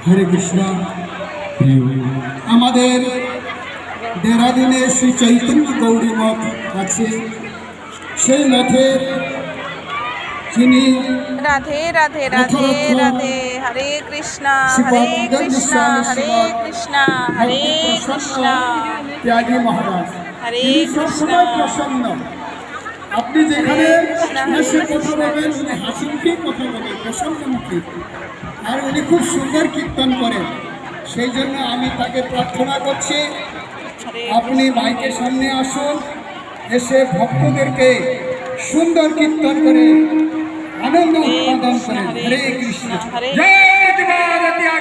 হরে কৃষ্ণ। আমাদের দেরাদুনে শ্রী চৈতন্য গৌরী মঠ আছে। সেই মঠের যিনি রাধে রাধে রাধে রাধে, হরে কৃষ্ণ হরে কৃষ্ণ হরে কৃষ্ণ হরে কৃষ্ণ ত্যাগী মহারাজ, হরে তিনি কৃষ্ণ। সবসময় প্রসন্ন। আপনি যেখানে এসে কথা বলবেন উনি হাসি মুখেই কথা বলবেন, প্রসন্ন মুখে। আর উনি খুব সুন্দর কীর্তন করেন। সেই জন্য আমি তাকে প্রার্থনা করছি আপনি মাইকের সামনে আসুন, এসে ভক্তদেরকে সুন্দর কীর্তন করে আনন্দ উৎপাদন করেন। হরে কৃষ্ণ। জয় জগন্নাথ।